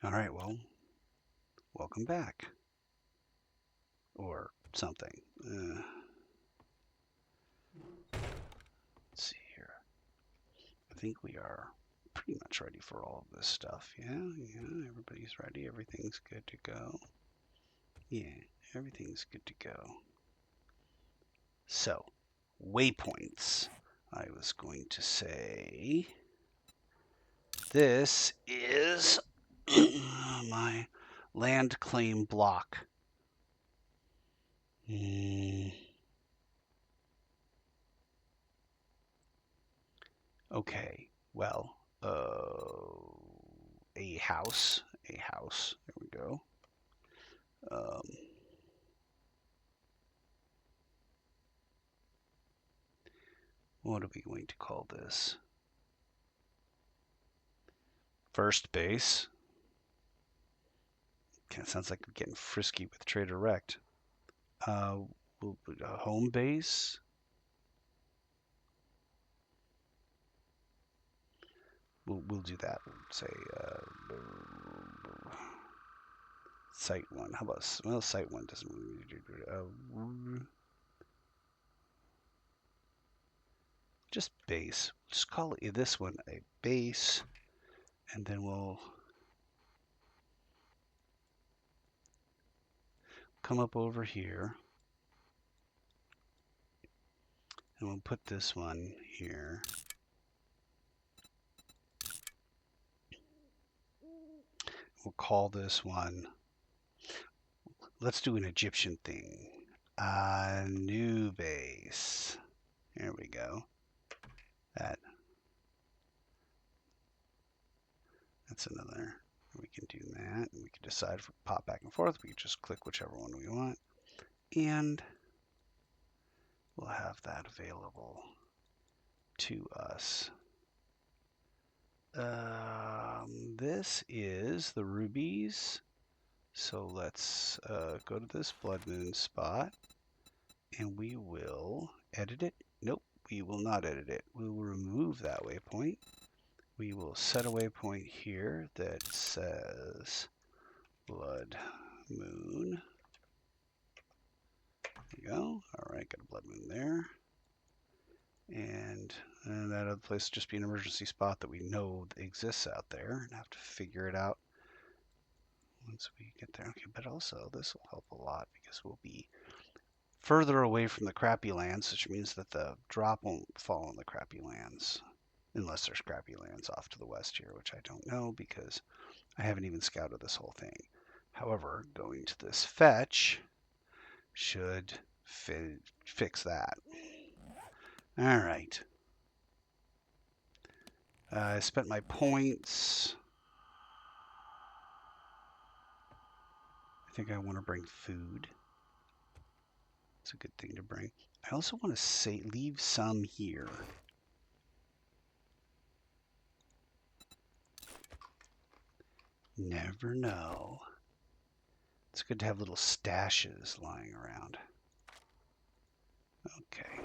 All right, well, welcome back. Or something. Let's see here. I think we are pretty much ready for all of this stuff. Yeah, everybody's ready. Everything's good to go. Yeah, everything's good to go. So, waypoints. I was going to say this is my land claim block. Okay, well, a house. There we go. What are we going to call this? First base. Kind of sounds like we're getting frisky with Trader Rect. Home base. We'll do that. We'll say site one. How about site one doesn't really do. Just base. Just call it this one a base, and then we'll come up over here, and we'll put this one here. We'll call this one, let's do an Egyptian thing. Annubase. There we go. That's another. We can do that. We can decide if we pop back and forth. We can just click whichever one we want. And we'll have that available to us. This is the rubies. So let's go to this blood moon spot, and we will edit it. Nope, we will not edit it. We will remove that waypoint. We will set a waypoint here that says blood moon. There we go. All right, got a blood moon there. And that other place will just be an emergency spot that we know exists out there, and have to figure it out once we get there. Okay, but also this will help a lot because we'll be further away from the crappy lands, which means that the drop won't fall on the crappy lands, unless there's crappy lands off to the west here, which I don't know because I haven't even scouted this whole thing. However, going to this fetch should fix that. All right. I spent my points. I think I want to bring food. It's a good thing to bring. I also want to leave some here. Never know. It's good to have little stashes lying around. Okay.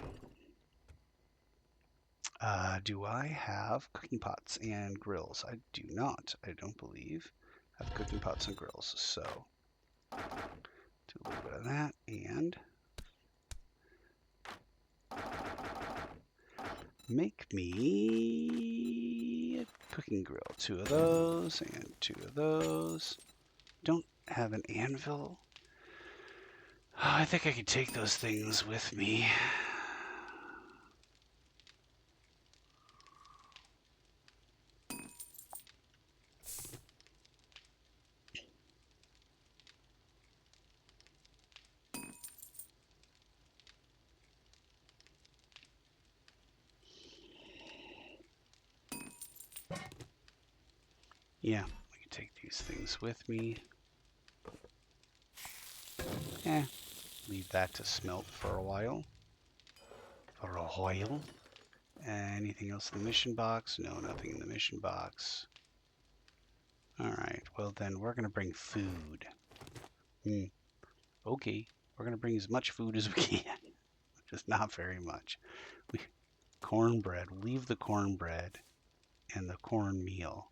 Do I have cooking pots and grills? I do not. I don't believe have cooking pots and grills. So do a little bit of that and make me a cooking grill. 2 of those and 2 of those. Don't have an anvil. Oh, I think I could take those things with me. Yeah, I can take these things with me. Leave that to smelt for a while. Anything else in the mission box? No, nothing in the mission box. Alright, well then we're going to bring food. Okay, we're going to bring as much food as we can. Just not very much. Cornbread. Leave the cornbread and the cornmeal.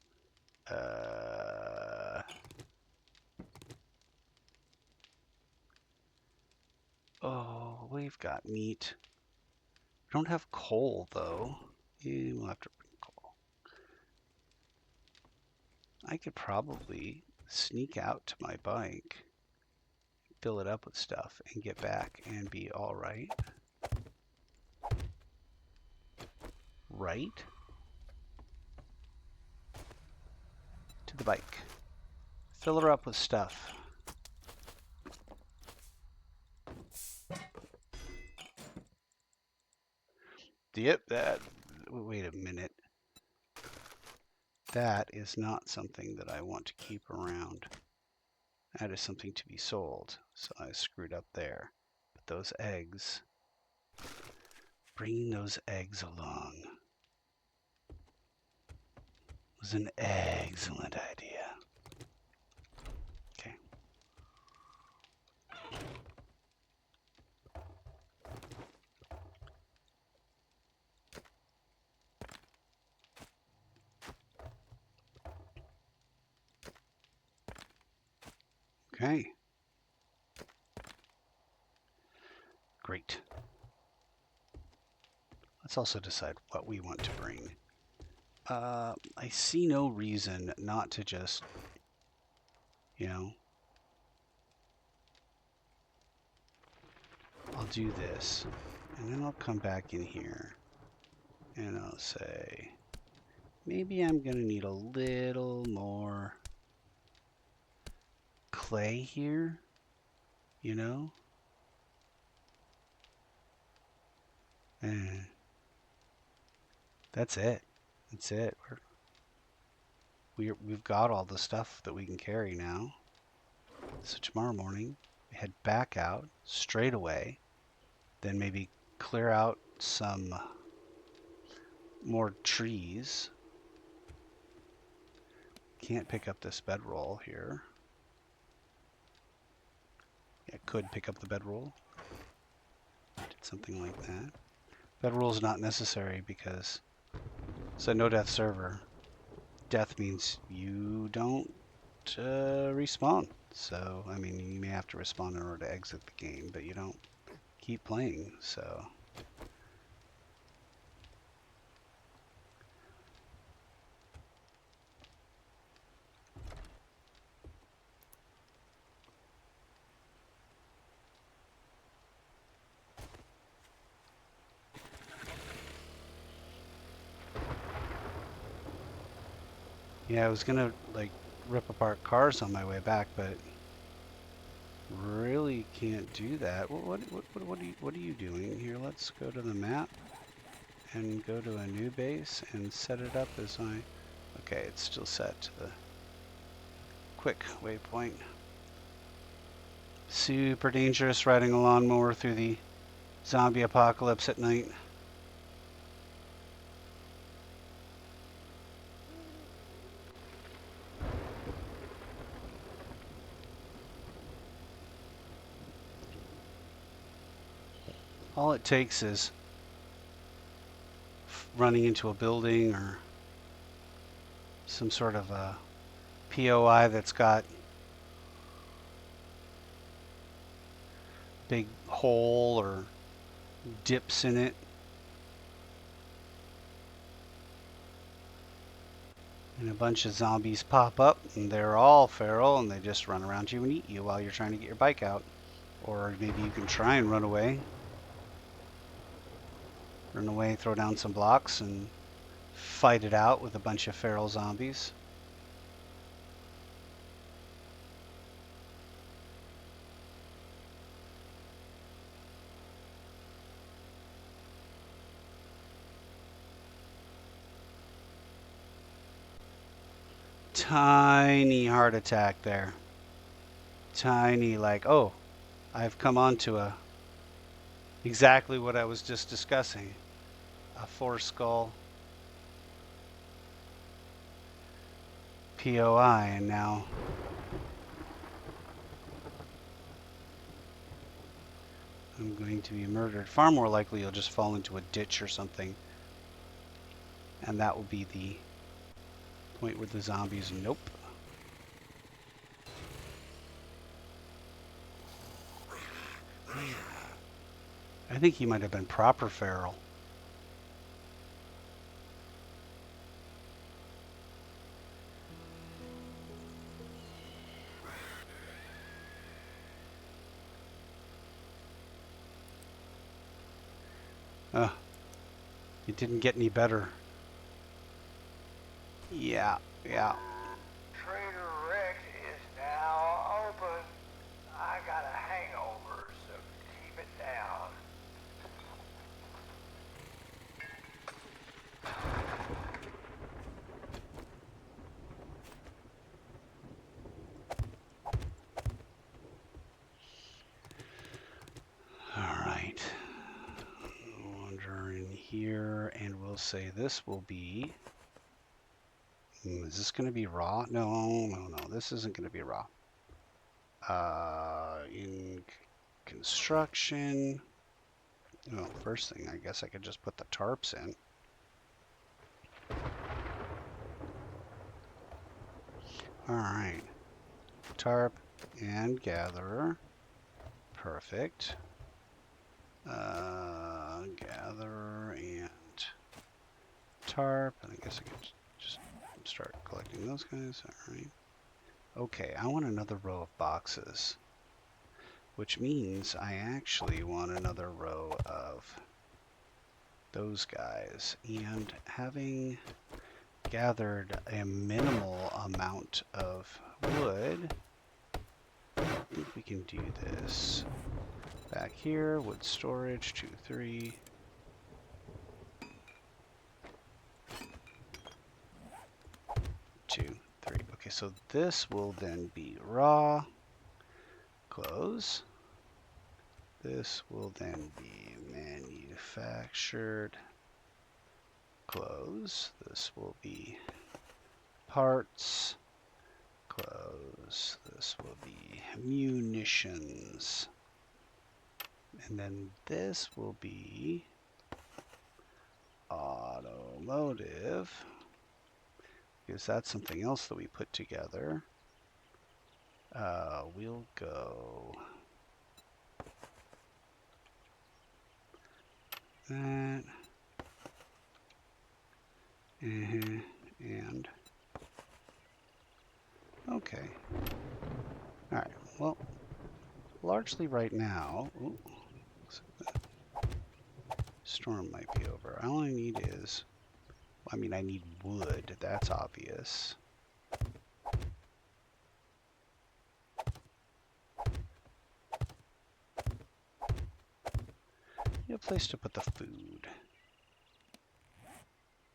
Oh, we've got meat. We don't have coal, though. Yeah, we'll have to bring coal. I could probably sneak out to my bike, fill it up with stuff, and get back and be all right. Right? To the bike. Fill her up with stuff. Yep, that... Wait a minute. That is not something that I want to keep around. That is something to be sold. So I screwed up there. But those eggs... Bringing those eggs along was an excellent idea. Okay. Okay. Great. Let's also decide what we want to bring. I see no reason not to just, you know, I'll do this, and then I'll come back in here, and I'll say, maybe I'm going to need a little more clay here, you know? And that's it. That's it. We've got all the stuff that we can carry now. So tomorrow morning, we head back out straight away, then maybe clear out some more trees. Can't pick up this bedroll here. Yeah, could pick up the bedroll. Did something like that. Bedroll is not necessary because it's a no-death server. Death means you don't respawn. So, I mean, you may have to respawn in order to exit the game, but you don't keep playing, so... Yeah, I was gonna, like, rip apart cars on my way back, but really can't do that. What are you doing here? Let's go to the map and go to Annubase and set it up as my... Okay, it's still set to the quick waypoint. Super dangerous riding a lawnmower through the zombie apocalypse at night. All it takes is running into a building or some sort of a POI that's got big hole or dips in it. And a bunch of zombies pop up and they're all feral and they just run around you and eat you while you're trying to get your bike out. Or maybe you can try and run away. Run away, throw down some blocks and fight it out with a bunch of feral zombies. Tiny heart attack there. Tiny, like, oh, I've come onto exactly what I was just discussing. A 4-skull POI, and now I'm going to be murdered. Far more likely you'll just fall into a ditch or something. And that will be the point where the zombies, nope. I think he might have been proper feral. It didn't get any better. Yeah, yeah. Trader Rex is now open. I got a hangover, so keep it down. All right. Wander in here, and we'll say this will be. Is this going to be raw? No, no, no. This isn't going to be raw. In construction. Well, first thing, I guess I could just put the tarps in. All right. Tarp and gatherer. Perfect. Gatherer and tarp. And I guess I could just start collecting those guys. All right. Okay, I want another row of boxes, which means I actually want another row of those guys. And having gathered a minimal amount of wood, I think we can do this. Back here, wood storage, 2, 3. Two, three. Okay, so this will then be raw. Close. This will then be manufactured. Close. This will be parts. Close. This will be munitions. And then this will be automotive, because that's something else that we put together. We'll go that, and okay. All right. Well, largely right now, ooh, storm might be over. All I need is, I mean, I need wood. That's obvious. A place to put the food,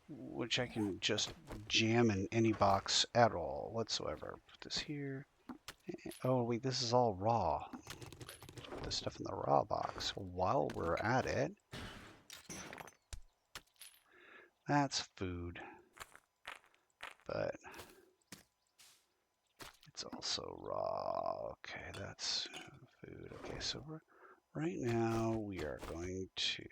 which I can just jam in any box at all whatsoever. Put this here. Oh wait, this is all raw. Put this stuff in the raw box. While we're at it, that's food, but it's also raw. Okay, that's food. Okay, so right now we are going to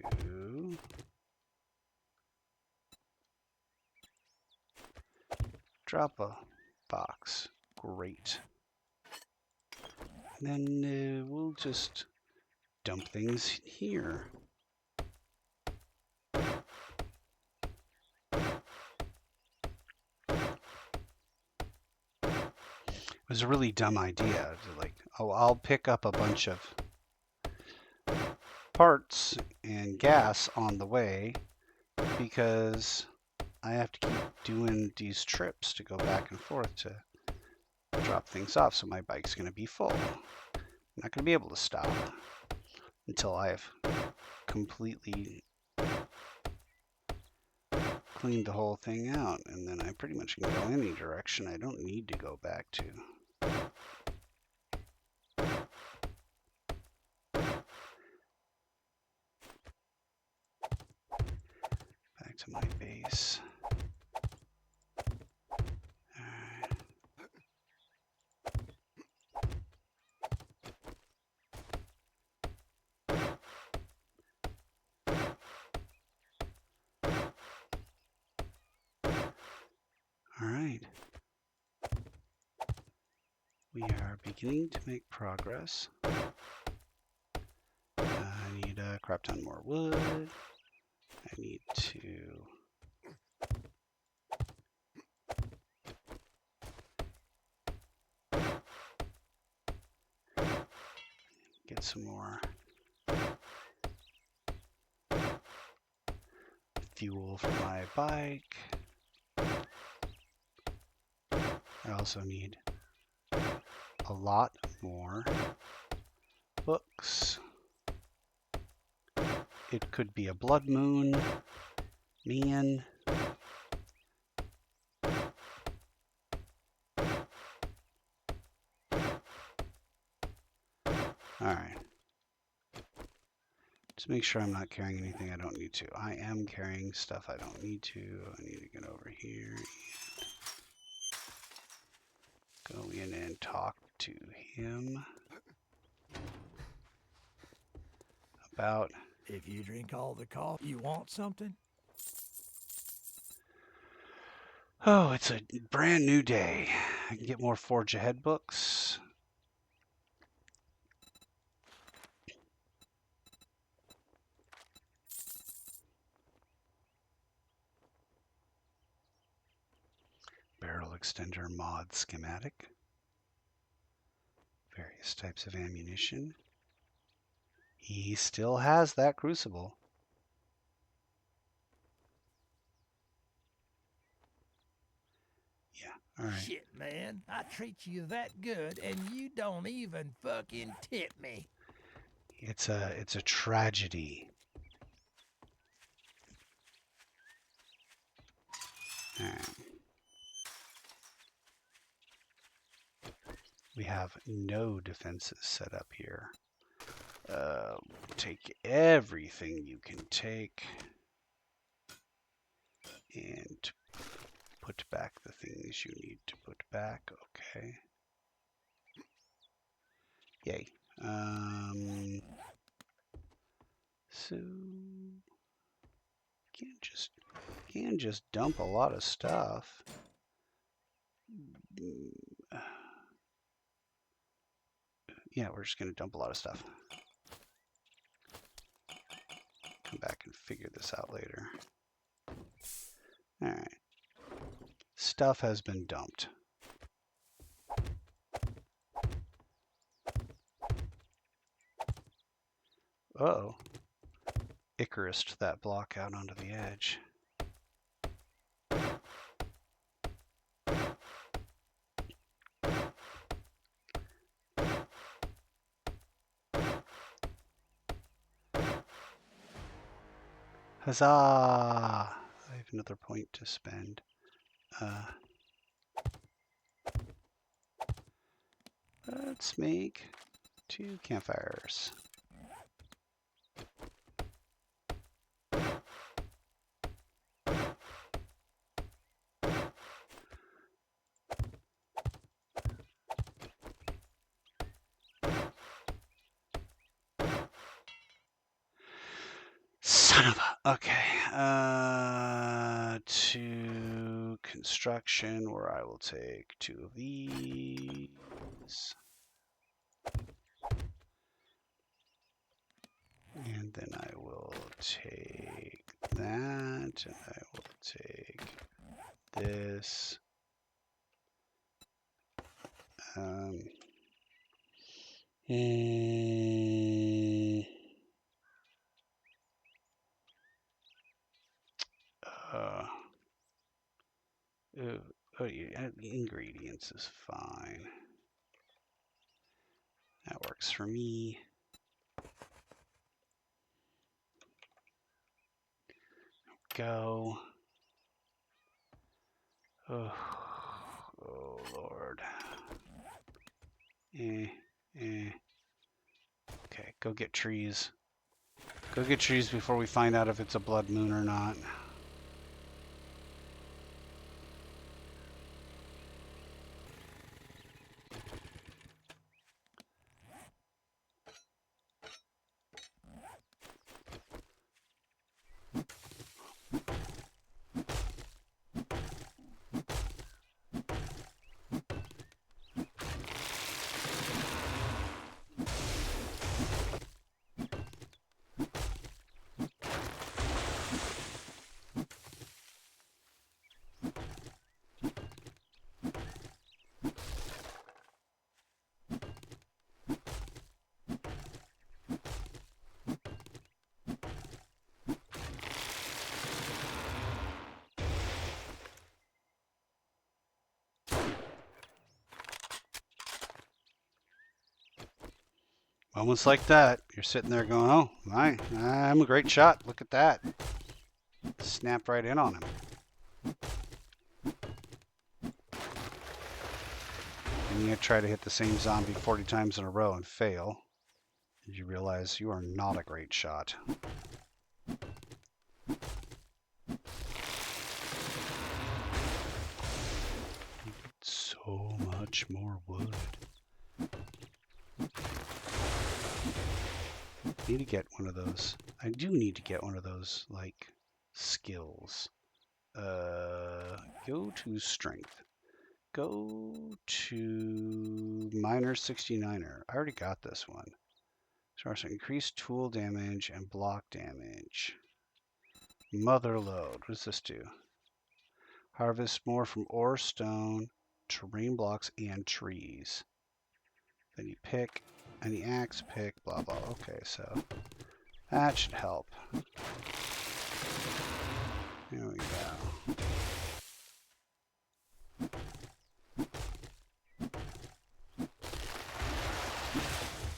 drop a box. Great. And then we'll just dump things here. It was a really dumb idea. Like, oh, I'll pick up a bunch of parts and gas on the way because I have to keep doing these trips to go back and forth to drop things off, so my bike's going to be full. I'm not going to be able to stop until I've completely cleaned the whole thing out, and then I pretty much can go any direction. I don't need to go back to. Back to my base. All right. We are beginning to make progress. I need crap ton more wood. I need to get some more fuel for my bike. I also need a lot more books. It could be a blood moon, man. Alright. Just make sure I'm not carrying anything I don't need to. I am carrying stuff I don't need to. I need to get over here and go in and talk to him about... If you drink all the coffee, you want something? Oh, it's a brand new day. I can get more Forge Ahead books. Barrel extender mod schematic. Various types of ammunition. He still has that crucible. Yeah, all right. Shit, man. I treat you that good, and you don't even fucking tip me. It's a tragedy. All right. We have no defenses set up here. Take everything you can take and put back the things you need to put back. Okay. Yay. So can just dump a lot of stuff. Yeah, we're just gonna dump a lot of stuff. Come back and figure this out later. All right. Stuff has been dumped. Uh-oh. Icarused that block out onto the edge. Huzzah! I have another point to spend. Let's make 2 campfires. Son of a... Okay. To construction, where I will take 2 of these. And then I will take that, and I will take this. Yeah, the ingredients is fine. That works for me. Go. Oh, oh Lord. Okay, go get trees. Go get trees before we find out if it's a blood moon or not. Almost like that. You're sitting there going, oh, I'm a great shot. Look at that. Snapped right in on him. And you try to hit the same zombie 40 times in a row and fail. And you realize you are not a great shot. So much more wood. Need to get one of those. I do need to get one of those, like, skills. Go to strength. Go to miner 69er. I already got this one. So increase tool damage and block damage. Mother load. What does this do? Harvest more from ore, stone, terrain blocks, and trees. Then you pick any axe, pick, blah blah. Okay, so that should help. There we go.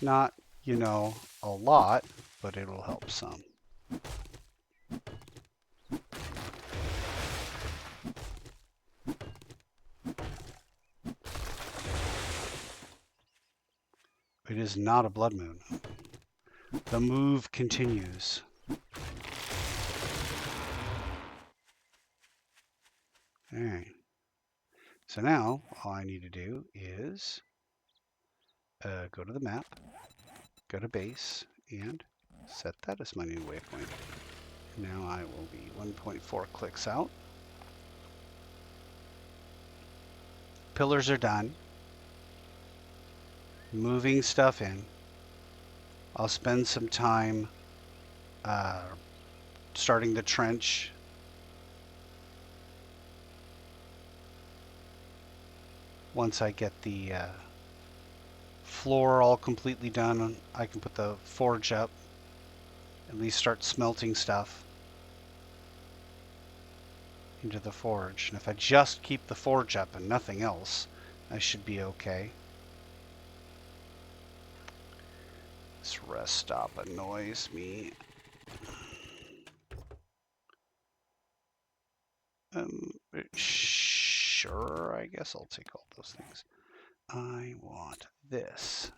Not, you know, a lot, but it'll help some. It is not a blood moon. The move continues. Alright. So now, all I need to do is go to the map, go to base, and set that as my new waypoint. Now I will be 1.4 clicks out. Pillars are done. Moving stuff in. I'll spend some time starting the trench. Once I get the floor all completely done, I can put the forge up, at least start smelting stuff into the forge. And if I just keep the forge up and nothing else, I should be okay. This rest stop annoys me. Sure, I guess I'll take all those things. I want this.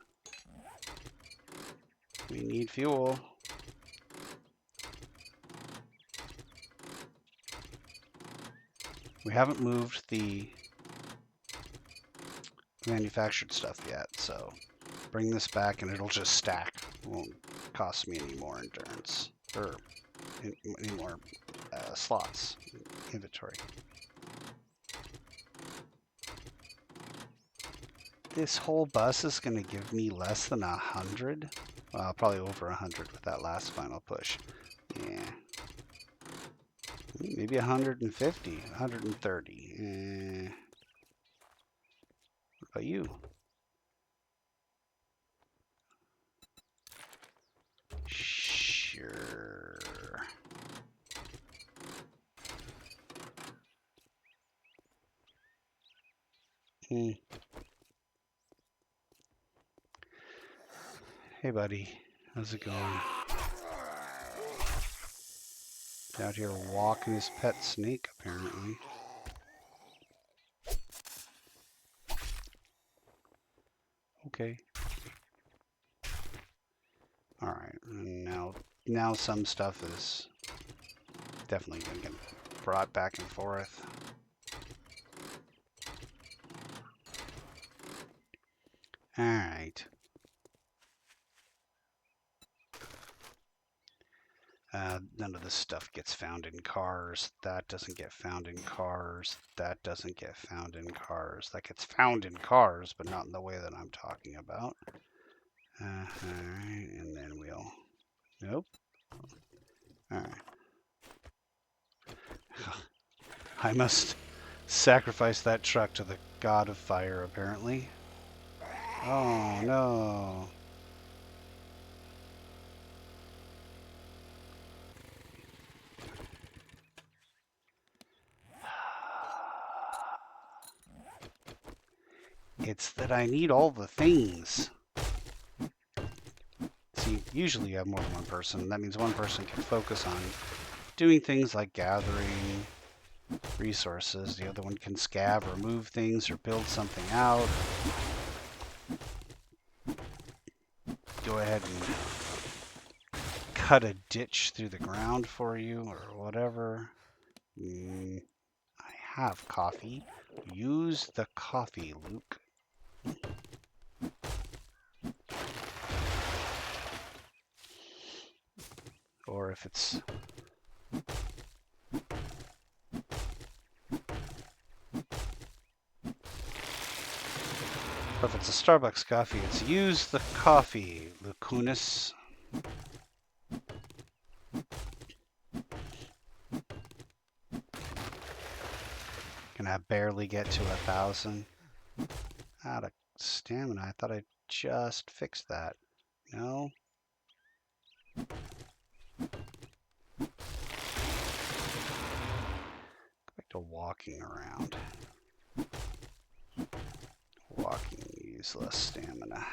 We need fuel. We haven't moved the manufactured stuff yet, so bring this back and it'll just stack. It won't cost me any more endurance, or any more slots in inventory. This whole bus is going to give me less than 100. Well, probably over 100 with that last final push. Yeah. Maybe 150, 130. What about you? Sure. Hey, buddy. How's it going? Out here walking his pet snake, apparently. Okay. Alright, now some stuff is definitely going to get brought back and forth. Alright. None of this stuff gets found in cars. That doesn't get found in cars. That doesn't get found in cars. That gets found in cars, but not in the way that I'm talking about. Alright, and then we'll... Nope. Alright. I must sacrifice that truck to the god of fire, apparently. Oh, no. It's that I need all the things. Usually you have more than one person. That means one person can focus on doing things like gathering resources. The other one can scav or move things or build something out. Go ahead and cut a ditch through the ground for you or whatever. I have coffee. Use the coffee, Luke. Or if it's a Starbucks coffee, it's use the coffee, Lucunis. Can I barely get to 1,000? Out of stamina. I thought I just fixed that. No? Go back to walking around. Walking use less stamina.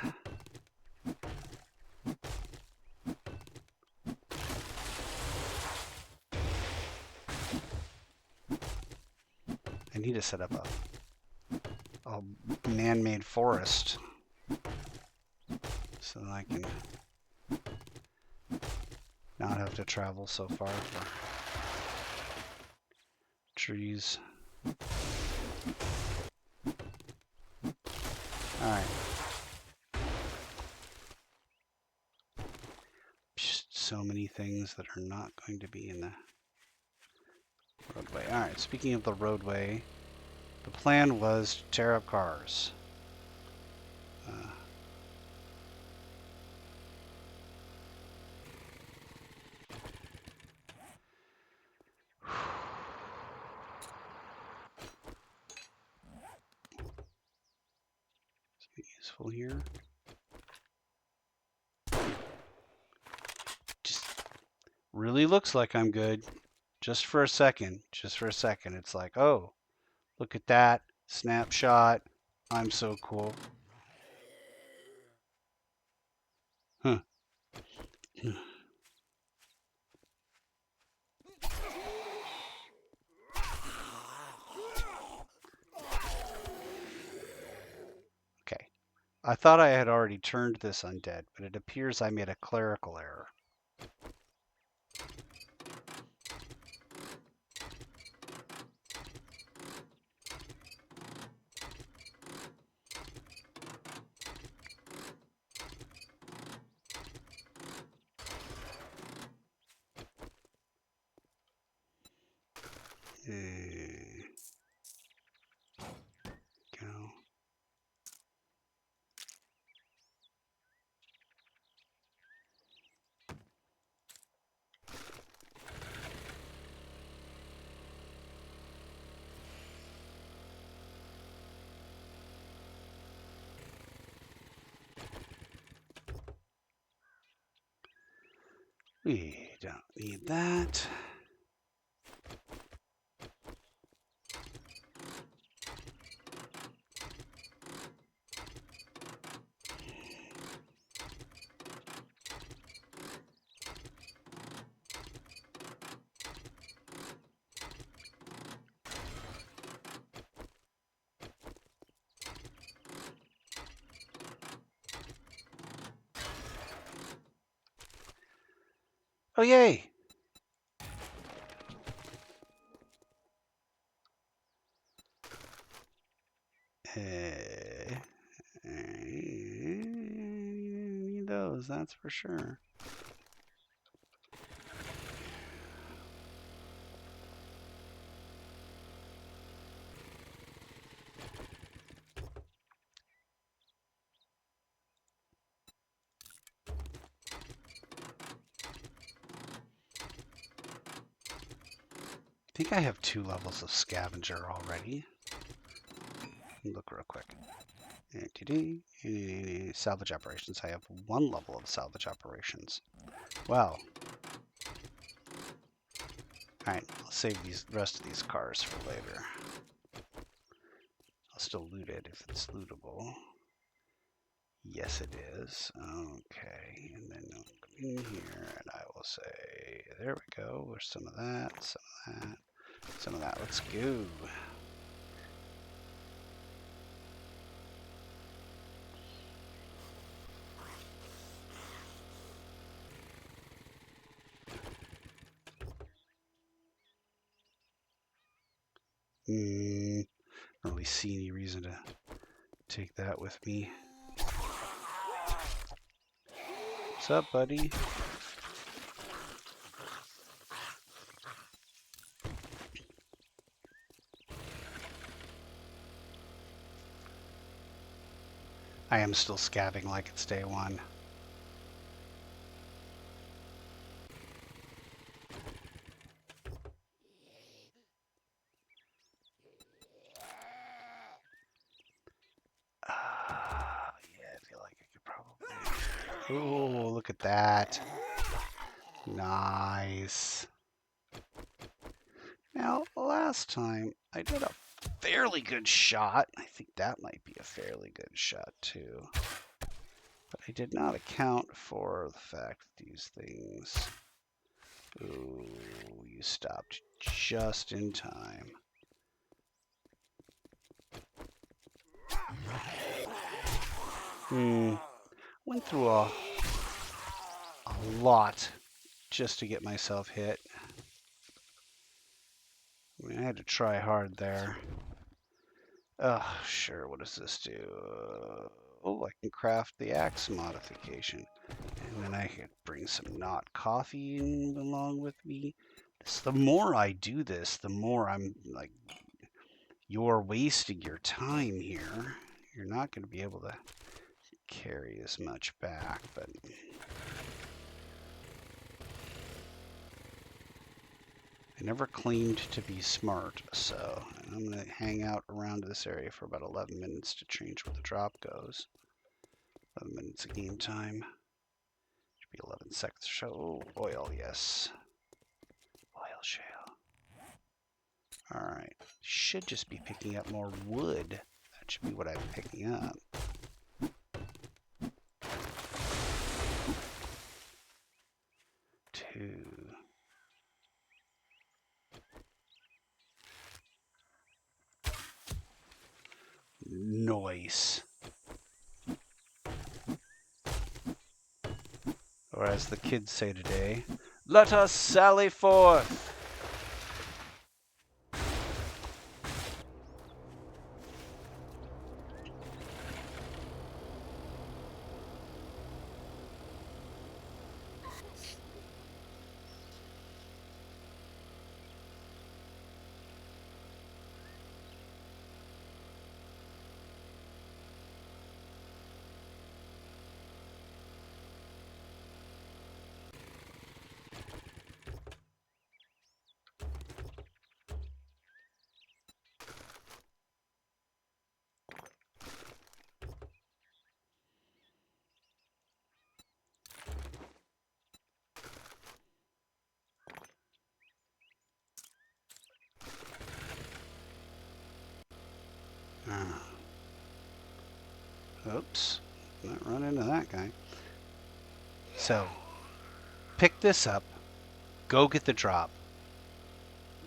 I need to set up a man-made forest so that I can not have to travel so far for trees. Alright. So many things that are not going to be in the roadway. Alright, speaking of the roadway, the plan was to tear up cars. Useful here. Just really looks like I'm good. Just for a second. It's like, oh, look at that. Snapshot. I'm so cool. Huh. Okay. I thought I had already turned this undead, but it appears I made a clerical error. Go. We don't need that. Oh, yay! Need those, that's for sure. I think I have 2 levels of scavenger already. Look real quick. Salvage operations. I have 1 level of salvage operations. Wow. Alright, I'll save the rest of these cars for later. I'll still loot it if it's lootable. Yes, it is. Okay, and then I'll come in here and I will say, there we go. There's some of that, some of that, some of that. Let's go. Don't really see any reason to take that with me. What's up, buddy? I am still scabbing like it's day one. Yeah, I feel like I could probably... Oh, look at that. Nice. Now, last time I did a fairly good shot. I think that might be a fairly good shot too. But I did not account for the fact that these things... Ooh, you stopped just in time. Went through a lot just to get myself hit. I mean, I had to try hard there. Sure, what does this do? Oh, I can craft the axe modification. And then I could bring some not coffee in along with me. The more I do this, the more I'm like, you're wasting your time here. You're not going to be able to carry as much back, but... I never claimed to be smart, so I'm going to hang out around this area for about 11 minutes to change where the drop goes. 11 minutes of game time. Should be 11 seconds or so. Oh, oil, yes. Oil shale. Alright. Should just be picking up more wood. That should be what I'm picking up. Two. Nice. Or as the kids say today, let us sally forth. Oops, not run into that guy. So, pick this up, go get the drop,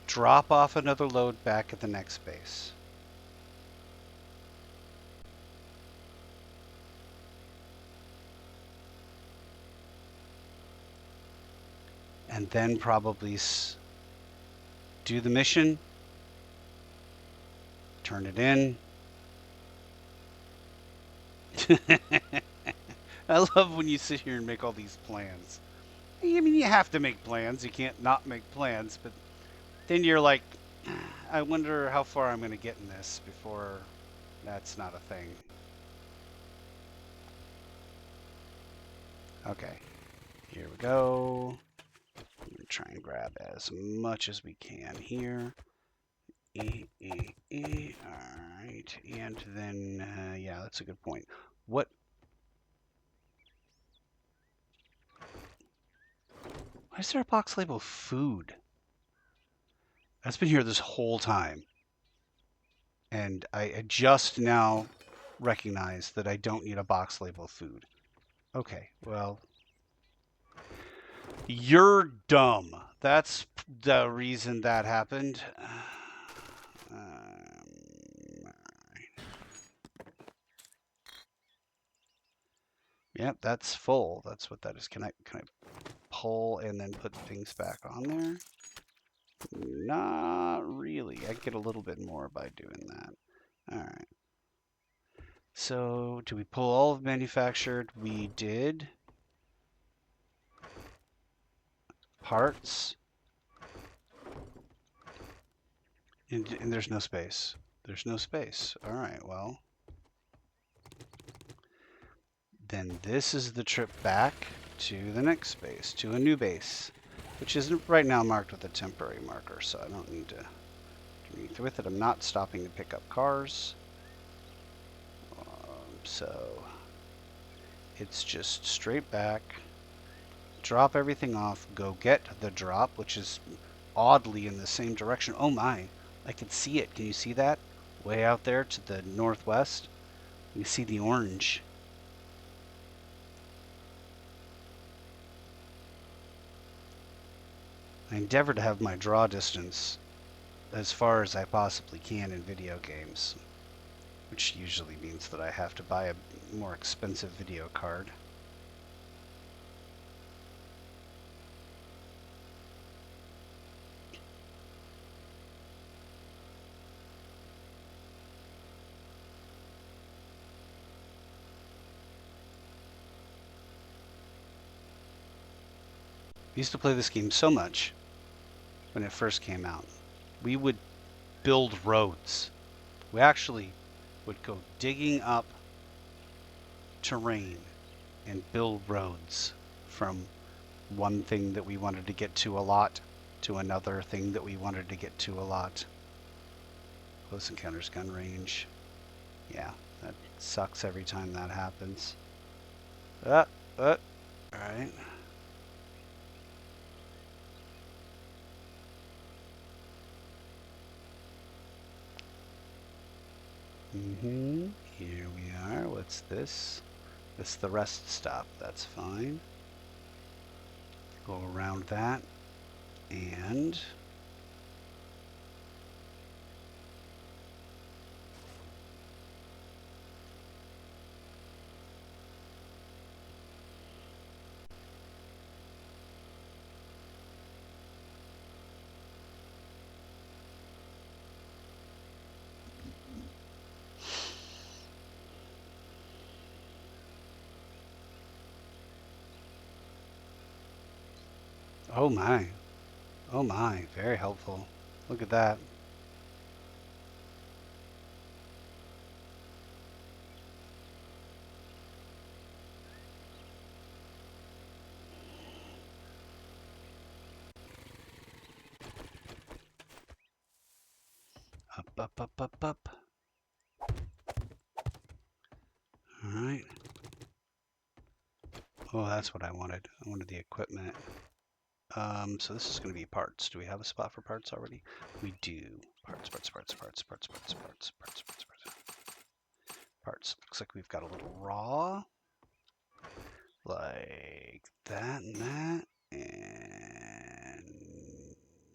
drop off another load back at the next base. And then probably do the mission, turn it in. I love when you sit here and make all these plans. I mean, you have to make plans. You can't not make plans, but then you're like, I wonder how far I'm going to get in this before that's not a thing. Okay, here we go. I'm going to try and grab as much as we can here. Alright, and then, yeah, that's a good point. What? Why is there a box labeled food? That's been here this whole time. And I just now recognize that I don't need a box label food. Okay, well, you're dumb. That's the reason that happened. Yep, that's full. That's what that is. Can I pull and then put things back on there? Not really. I get a little bit more by doing that. All right. So, do we pull all of manufactured? We did. Parts. And there's no space. There's no space. All right, well. Then this is the trip back to the next base, to Annubase, which is right now marked with a temporary marker, so I don't need to do with it. I'm not stopping to pick up cars. So it's just straight back, drop everything off, go get the drop, which is oddly in the same direction. Oh my, I can see it. Can you see that? Way out there to the northwest. You see the orange. I endeavor to have my draw distance as far as I possibly can in video games, which usually means that I have to buy a more expensive video card. I used to play this game so much when it first came out. We would build roads. We actually would go digging up terrain and build roads from one thing that we wanted to get to a lot to another thing that we wanted to get to a lot. Close encounters gun range. Yeah, that sucks every time that happens. Alright. Here we are. What's this? It's the rest stop. That's fine. Go around that and oh my. Oh my, very helpful. Look at that. Up. All right. Oh, that's what I wanted. I wanted the equipment. So this is going to be parts. Do we have a spot for parts already? We do. Parts. Parts. Looks like we've got a little raw. Like that and that. And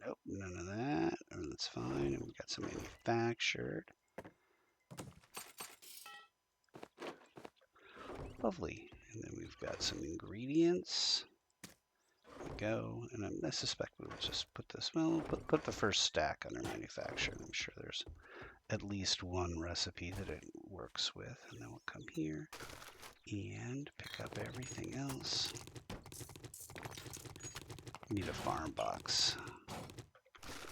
nope, none of that. Oh, that's fine. And we've got some manufactured. Lovely. And then we've got some ingredients. There we go. And I suspect we'll just put this, well, put the first stack under manufactured. I'm sure there's at least one recipe that it works with. And then we'll come here and pick up everything else. We need a farm box.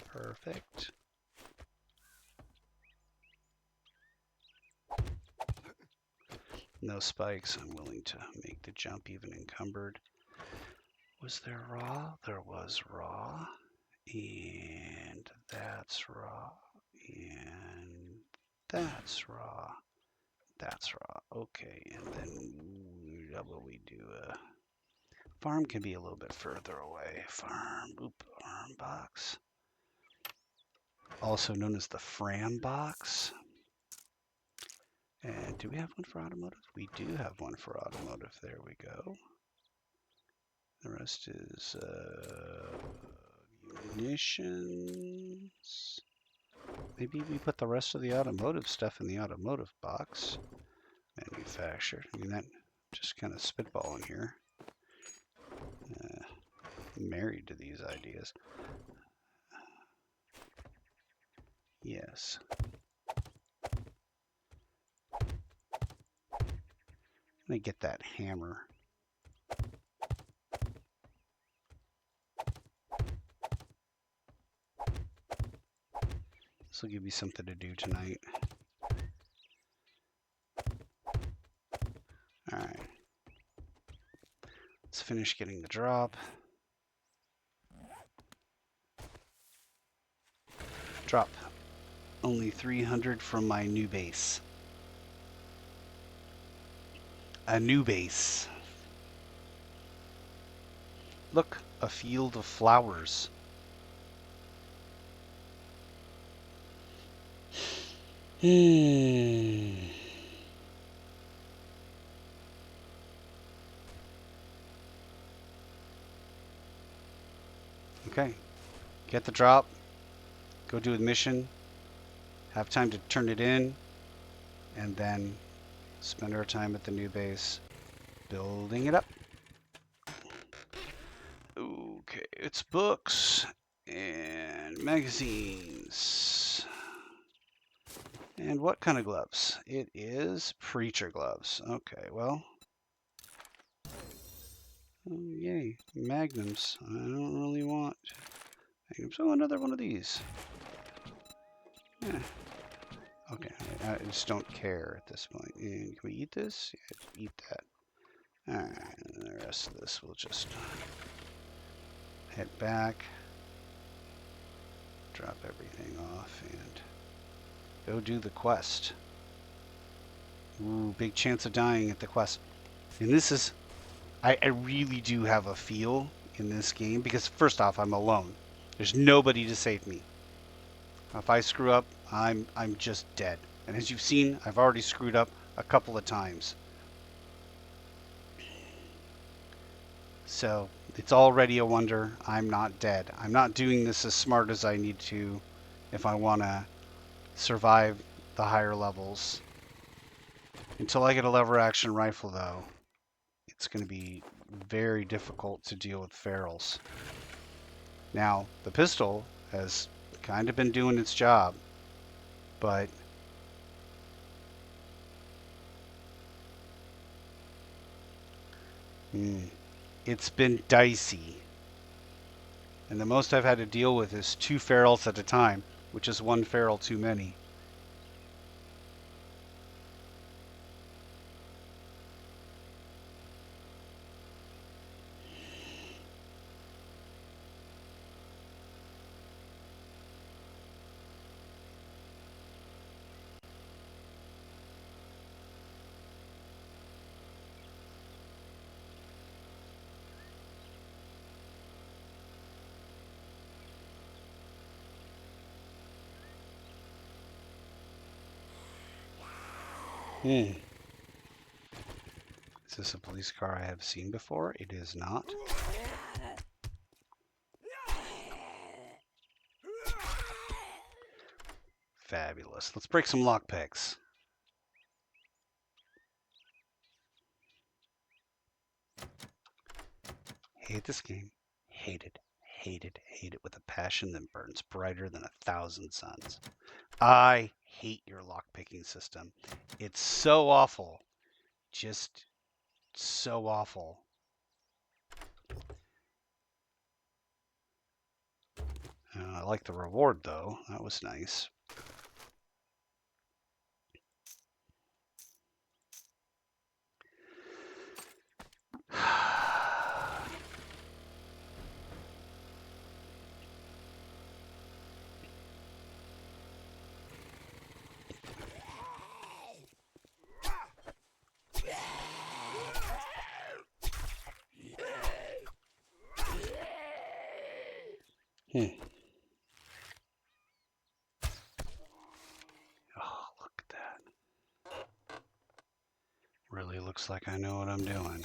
Perfect. No spikes. I'm willing to make the jump even encumbered. Was there raw? There was raw. And that's raw. And that's raw. That's raw. Okay, and then what will we do? Farm can be a little bit further away. Farm box. Also known as the Fram box. And do we have one for automotive? We do have one for automotive. There we go. The rest is munitions. Maybe we put the rest of the automotive stuff in the automotive box. Manufactured. I mean, that just kind of spitballing here. Married to these ideas. Yes. Let me get that hammer. This will give me something to do tonight. Alright. Let's finish getting the drop. Drop. Only 300 from my new base. A new base. Look, a field of flowers. Okay. Get the drop. Go do the mission. Have time to turn it in. And then spend our time at the new base building it up. Okay, it's books and magazines. And what kind of gloves? It is preacher gloves. Okay, well. Oh, yay, magnums. I don't really want magnums. Oh, another one of these. Yeah. Okay, I just don't care at this point. And can we eat this? Yeah, eat that. Alright, and the rest of this we'll just head back, drop everything off, and go do the quest. Ooh, big chance of dying at the quest. And this is, I really do have a feel in this game because first off, I'm alone. There's nobody to save me. If I screw up, I'm just dead. And as you've seen, I've already screwed up a couple of times. So it's already a wonder I'm not dead. I'm not doing this as smart as I need to if I want to survive the higher levels. Until I get a lever action rifle, though, it's going to be very difficult to deal with ferals. Now, the pistol has kind of been doing its job, but it's been dicey. And the most I've had to deal with is 2 ferals at a time, which is 1 feral too many. Is this a police car I have seen before? It is not. Fabulous. Let's break some lockpicks. Hate this game. Hate it. Hate it. Hate it with a passion that burns brighter than 1,000 suns. I hate your lockpicking system. It's so awful. Just so awful. I like the reward, though. That was nice. Oh, look at that. really looks like I know what I'm doing.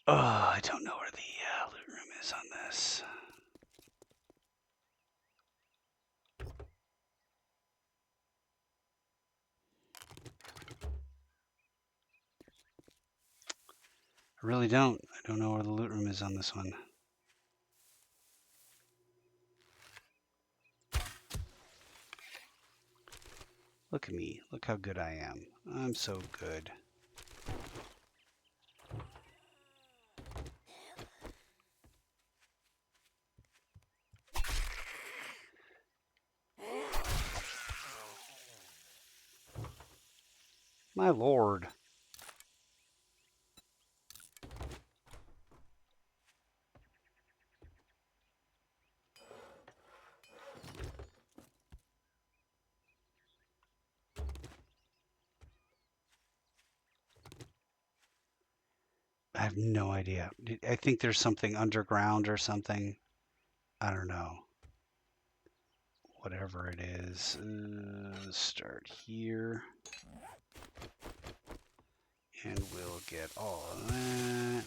Oh, I don't know where the loot room is on this. I really don't. I don't know where the loot room is on this one. Look at me. Look how good I am. I'm so good. My lord. I have no idea. I think there's something underground or something. I don't know. Whatever it is. Start here. And we'll get all of that.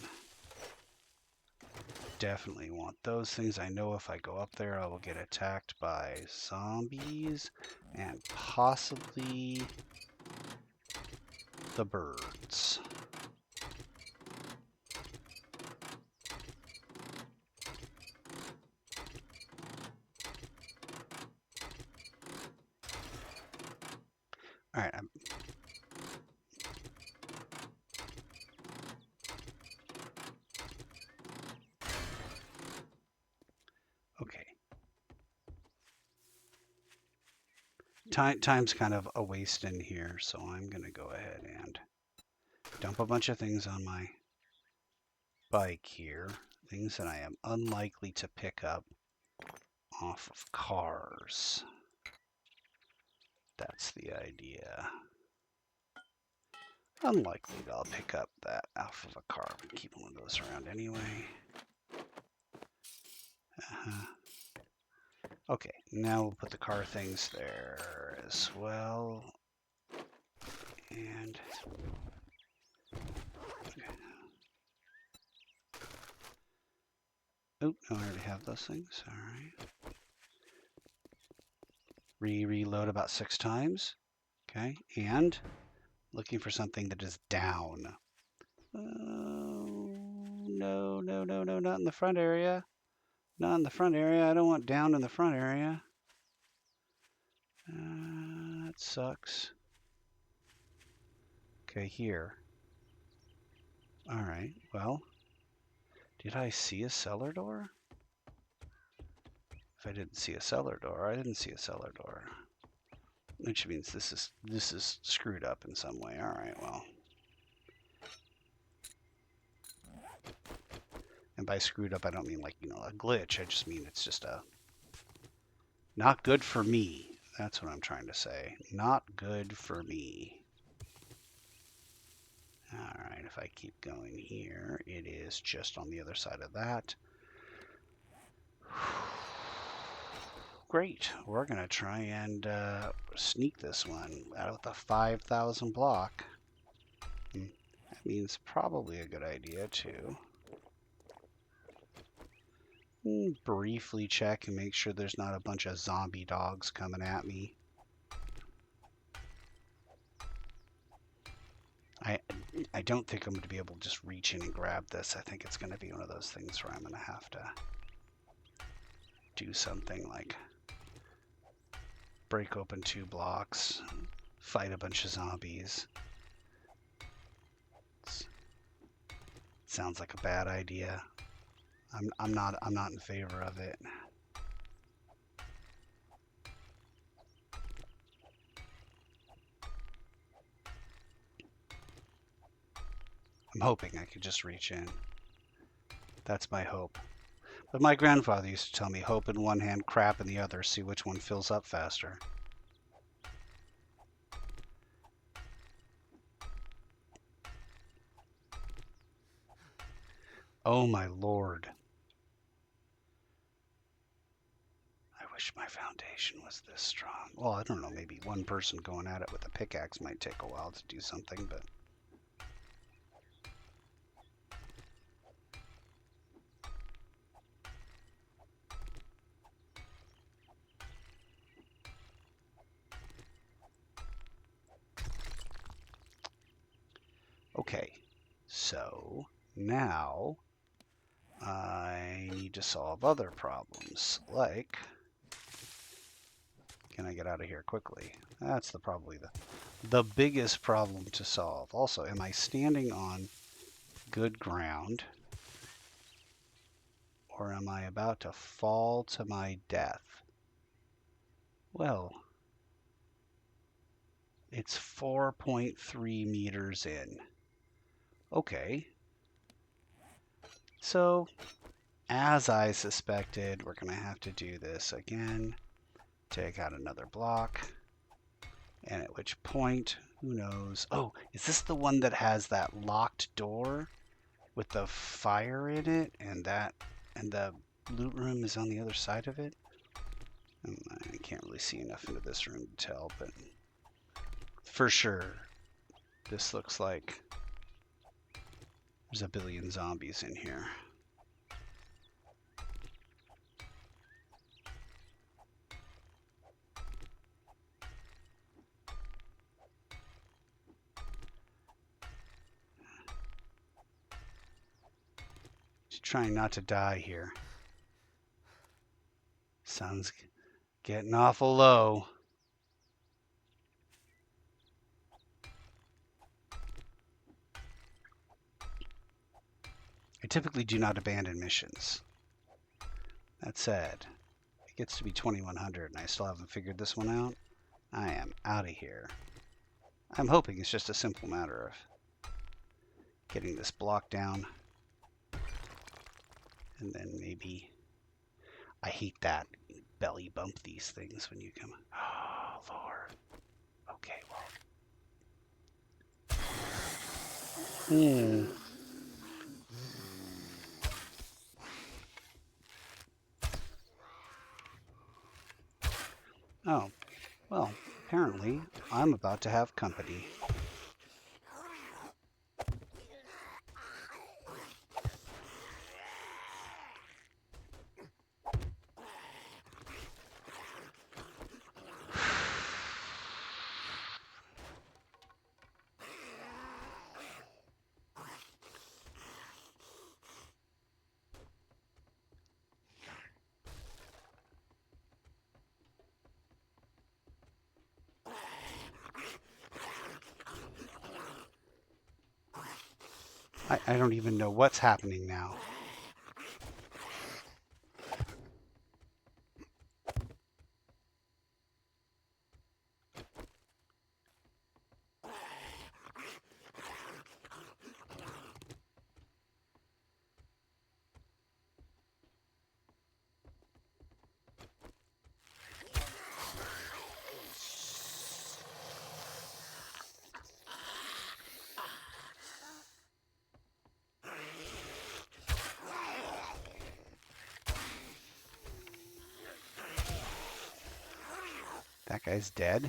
Definitely want those things. I know if I go up there, I will get attacked by zombies and possibly the birds. All right, okay. Time's kind of a waste in here, so I'm gonna go ahead and dump a bunch of things on my bike here. Things that I am unlikely to pick up off of cars. That's the idea. Unlikely that I'll pick up that off of a car, but keep one of those around anyway. Okay, now we'll put the car things there as well. And okay. Oh, no, I already have those things. All right. Reload about 6 times. Okay, and looking for something that is down. No, no, no, no, not in the front area. Not in the front area. I don't want down in the front area. That sucks. Okay, here. All right, well, did I see a cellar door? If I didn't see a cellar door, I didn't see a cellar door. Which means this is screwed up in some way. All right, well. And by screwed up, I don't mean like, a glitch. I just mean it's just not good for me. That's what I'm trying to say. Not good for me. All right, if I keep going here, it is just on the other side of that. Great. We're going to try and sneak this one out of the 5,000 block. That means probably a good idea, too. Briefly check and make sure there's not a bunch of zombie dogs coming at me. I don't think I'm going to be able to just reach in and grab this. I think it's going to be one of those things where I'm going to have to do something like break open 2 blocks, fight a bunch of zombies. Sounds like a bad idea. I'm not in favor of it. I'm hoping I could just reach in. That's my hope. But my grandfather used to tell me, hope in one hand, crap in the other, see which one fills up faster. Oh my lord. wish my foundation was this strong. Well, I don't know, maybe one person going at it with a pickaxe might take a while to do something, but... Okay, so now I need to solve other problems, like, can I get out of here quickly? That's probably the biggest problem to solve. Also, am I standing on good ground, or am I about to fall to my death? Well, it's 4.3 meters in. Okay, so as I suspected, we're going to have to do this again. Take out another block. And at which point, who knows? Oh, is this the one that has that locked door with the fire in it, and the loot room is on the other side of it? I can't really see enough into this room to tell, but for sure, this looks like there's a billion zombies in here. Just trying not to die here. Sun's getting awful low. I typically do not abandon missions. That said, if it gets to be 2100 and I still haven't figured this one out, I am out of here. I'm hoping it's just a simple matter of getting this block down. And then maybe... I hate that belly bump these things when you come... Oh, Lord. Okay, well... Oh, well, apparently I'm about to have company. I don't even know what's happening now. That guy's dead.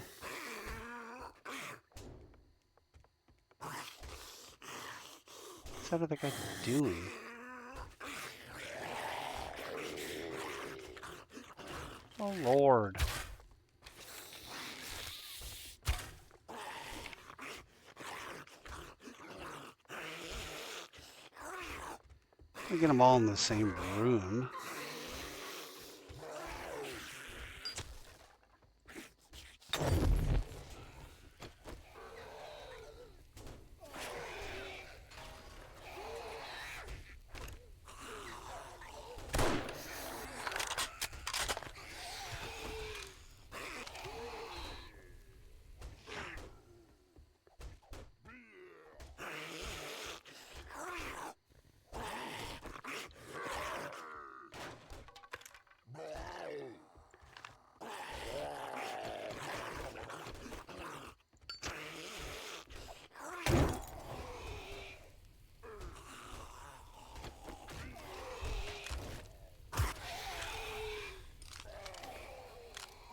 What's that other guy doing? Oh, Lord. We get them all in the same room.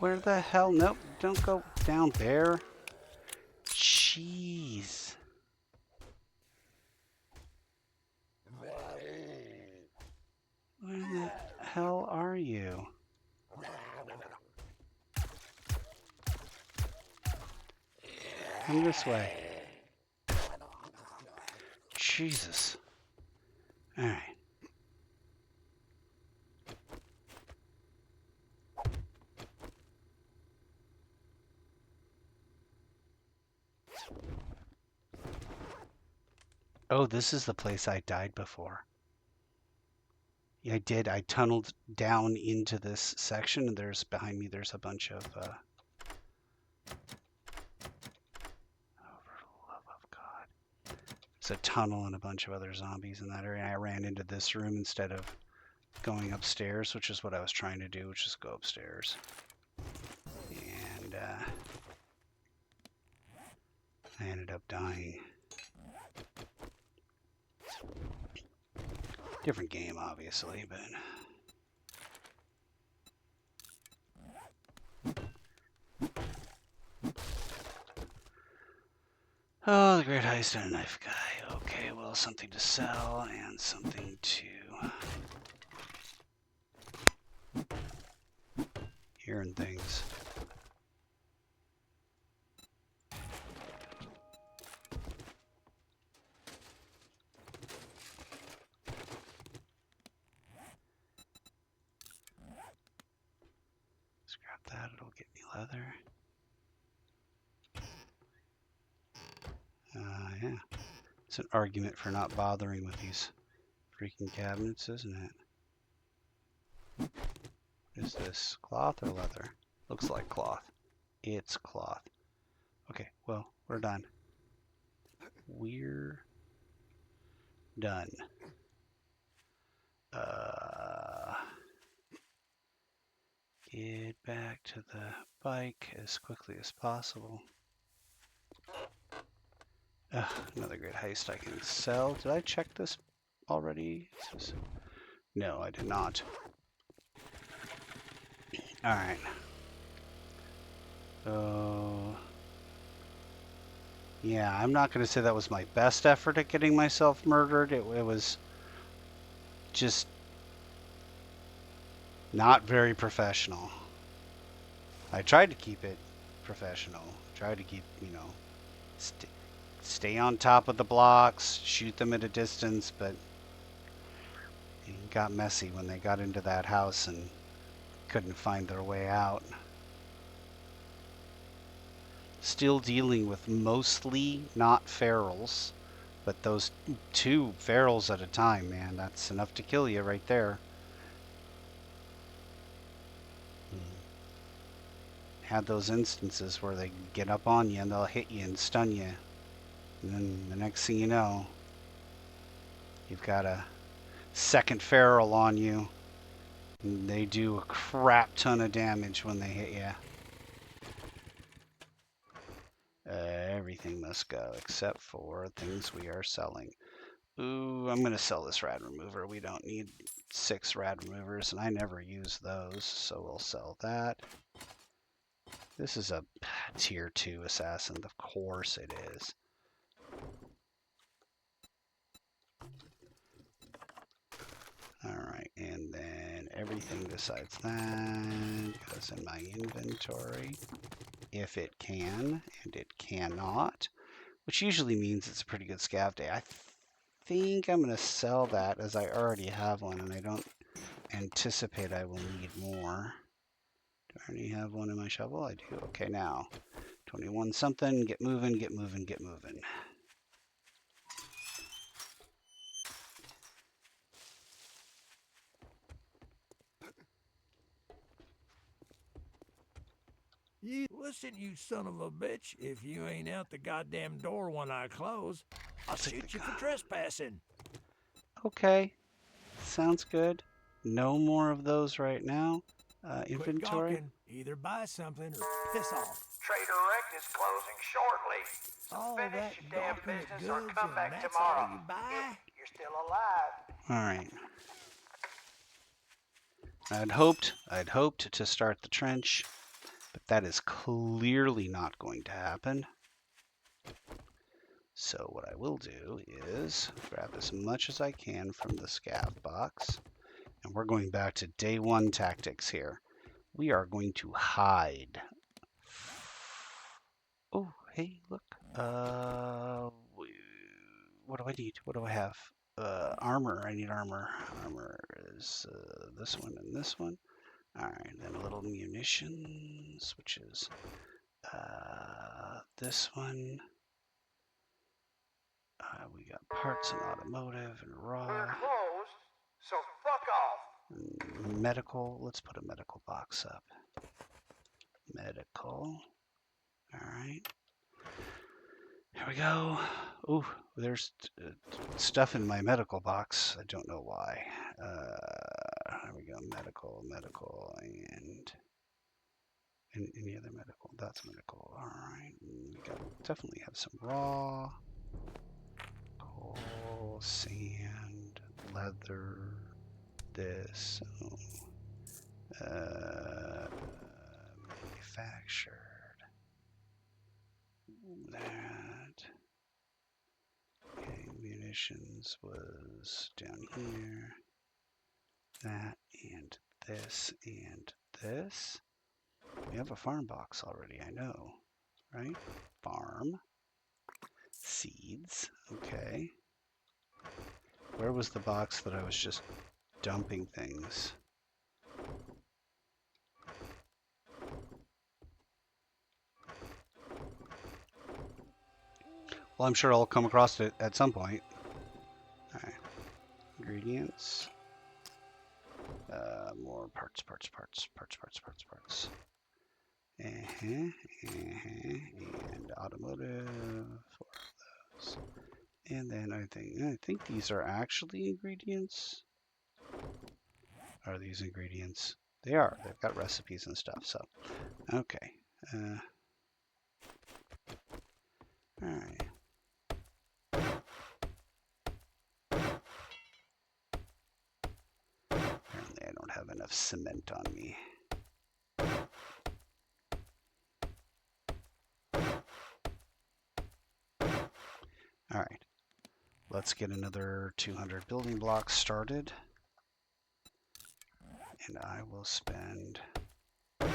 Where the hell? Nope, don't go down there. Jeez. Where the hell are you? Come this way. Jesus. Alright. Oh, this is the place I died before. Yeah, I did. I tunneled down into this section, and behind me there's a bunch of oh, for the love of God. There's a tunnel and a bunch of other zombies in that area. I ran into this room instead of going upstairs, which is what I was trying to do, which is go upstairs. And I ended up dying. Different game, obviously, but... Oh, the Great Heist and a Knife Guy. Okay, well, something to sell and something to... Hearing things. Scrap that, it'll get me leather. Yeah. It's an argument for not bothering with these freaking cabinets, isn't it? What is this? Cloth or leather? Looks like cloth. It's cloth. Okay, well, we're done. We're done. Get back to the bike as quickly as possible. Another Great Heist I can sell. Did I check this already? No, I did not. Alright. So... yeah, I'm not going to say that was my best effort at getting myself murdered. It was just not very professional. I tried to keep it professional. Tried to keep, you know, stay on top of the blocks, shoot them at a distance, but it got messy when they got into that house and couldn't find their way out. Still dealing with mostly not ferals, but those 2 ferals at a time, man, that's enough to kill you right there. Had those instances where they get up on you and they'll hit you and stun you. And then the next thing you know, you've got a second feral on you. And they do a crap ton of damage when they hit you. Everything must go except for things we are selling. Ooh, I'm going to sell this rad remover. We don't need 6 rad removers, and I never use those, so we'll sell that. This is a tier 2 assassin. Of course it is. Alright, and then everything besides that goes in my inventory. If it can, and it cannot, which usually means it's a pretty good scav day. I think I'm going to sell that as I already have one, and I don't anticipate I will need more. Do I already have one in my shovel? I do. Okay, now 21 something. Get moving, get moving, get moving. Listen, you son of a bitch. If you ain't out the goddamn door when I close, I'll shoot you for trespassing. Okay, sounds good. No more of those right now. Quit Inventory. gawking. Either buy something or piss off. Trader Rect is closing shortly. So All finish that your damn gawking at business or goods come and back that's tomorrow. all you buy? If you're still alive. All right. I'd hoped to start the trench That is clearly not going to happen. So what I will do is grab as much as I can from the scav box. And we're going back to day one tactics here. We are going to hide. Oh, hey, look. What do I need? What do I have? Armor. I need armor. Armor is this one and this one. All right, then a little munitions, which is this one. We got parts and automotive and raw. We're closed, so fuck off. Medical. Let's put a medical box up. Medical. All right. Here we go. Ooh, there's stuff in my medical box. I don't know why. There we go. Medical, and any other medical. That's medical. All right. We got definitely have some raw coal, sand, leather. This. Manufactured. That. Okay, munitions was down here. That and this and this. We have a farm box already, I know, right? Farm. Seeds. Okay. Where was the box that I was just dumping things? Well, I'm sure I'll come across it at some point. All right. Ingredients. More parts. And automotive. 4 of those. And then I think these are actually ingredients. Are these ingredients? They are. They've got recipes and stuff. So, okay. All right. Apparently, I don't have enough cement on me. All right. Let's get another 200 building blocks started. And I will spend a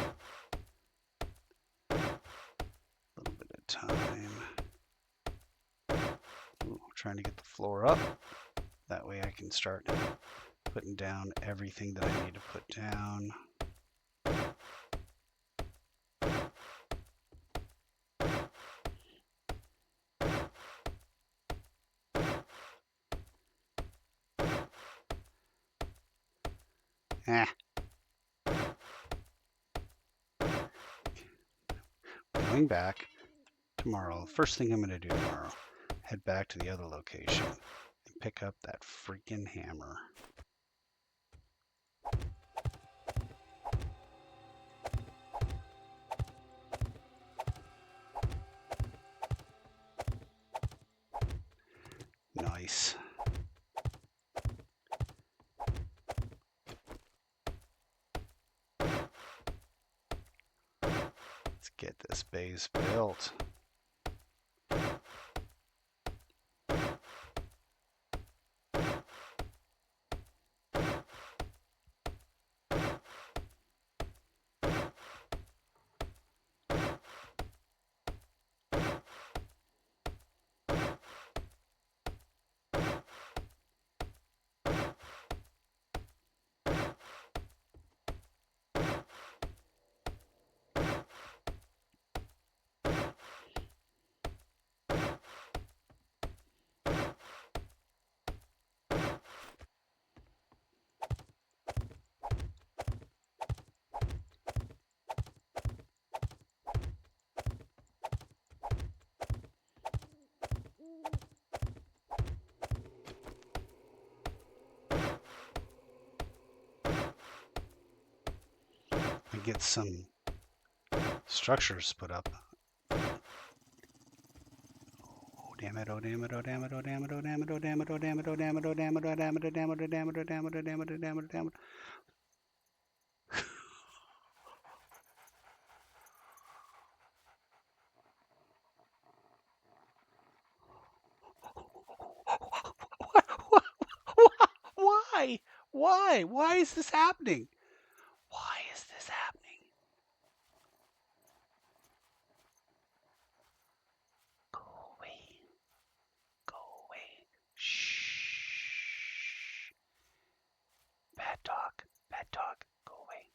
little bit of time trying to get the floor up. That way I can start putting down everything that I need to put down. Going back tomorrow, first thing I'm going to do tomorrow, head back to the other location and pick up that freaking hammer. Nice. Let's get this base built. And get some structures put up. Oh damn it, oh damn it, oh damn it, oh damn it, oh damn it, oh damn it, oh damn it, oh damn it, oh damn it, oh damn it, oh damn it, oh damn it, oh damn it, oh damn it, oh damn it, oh damn it. Why? Why? Why is this happening? Why is this happening? Go away. Go away. Shh. Bad dog. Bad dog. Go away.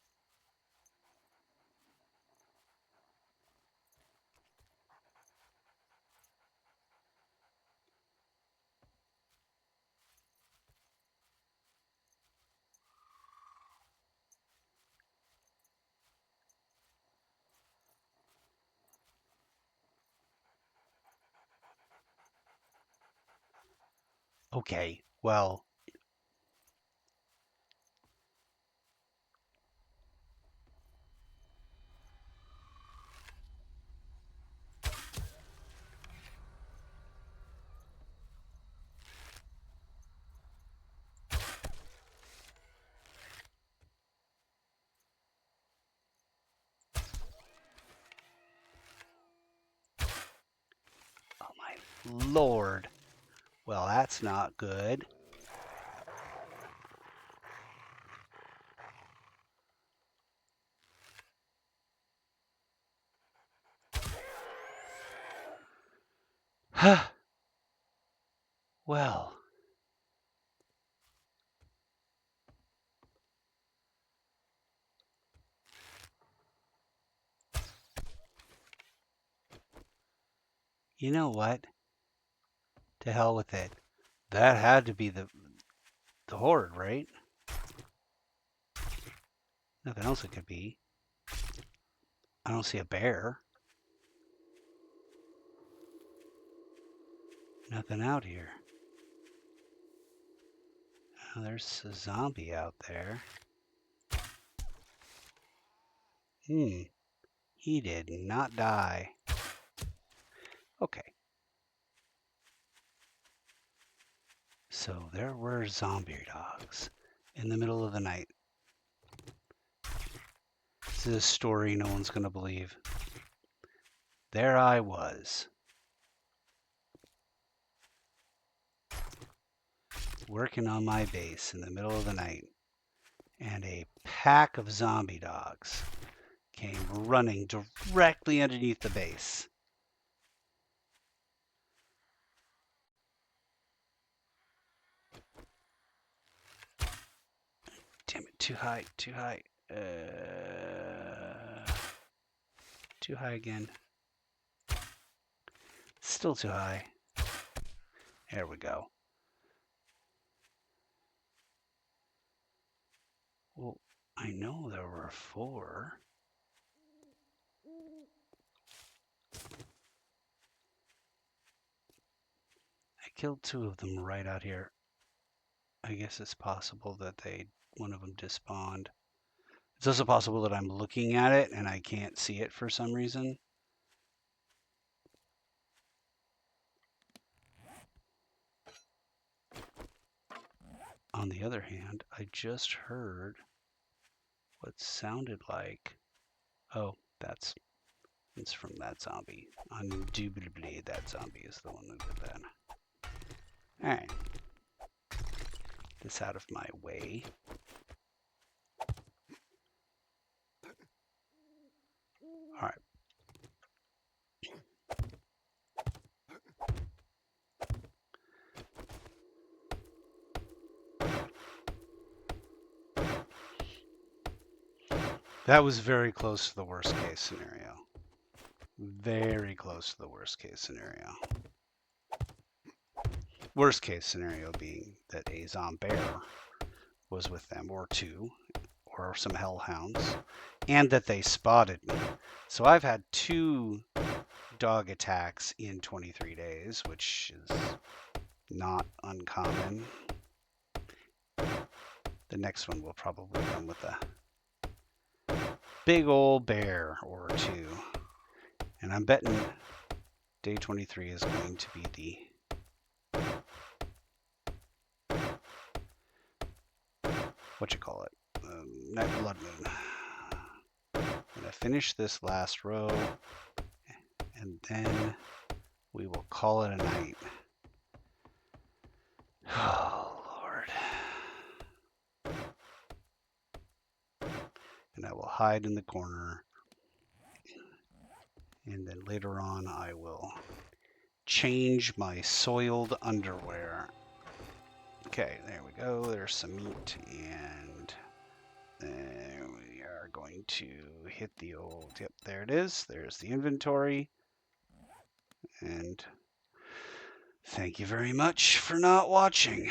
Okay, well, oh my lord. Well, that's not good. Well, you know what? To hell with it. That had to be the hoard, right? Nothing else it could be. I don't see a bear. Nothing out here. Oh, there's a zombie out there. He did not die. Okay. So there were zombie dogs in the middle of the night. This is a story no one's going to believe. There I was, working on my base in the middle of the night, and a pack of zombie dogs came running directly underneath the base. Damn it, too high, too high. Too high again. Still too high. There we go. Well, I know there were 4. I killed 2 of them right out here. I guess it's possible that one of them despawned. It's also possible that I'm looking at it and I can't see it for some reason. On the other hand, I just heard what sounded like, oh, it's from that zombie. Indubitably, that zombie is the one who did that. Alright. This out of my way. Alright. That was very close to the worst case scenario. Very close to the worst case scenario. Worst case scenario being that a zombear was with them, or 2, or some hellhounds, and that they spotted me. So I've had 2 dog attacks in 23 days, which is not uncommon. The next one will probably come with a big old bear or 2. And I'm betting day 23 is going to be the blood moon. I'm gonna finish this last row and then we will call it a night. Oh Lord. and I will hide in the corner. And then later on, I will change my soiled underwear. Okay, there we go. There's some meat, and then we are going to hit the old, yep, there it is. There's the inventory. And thank you very much for not watching.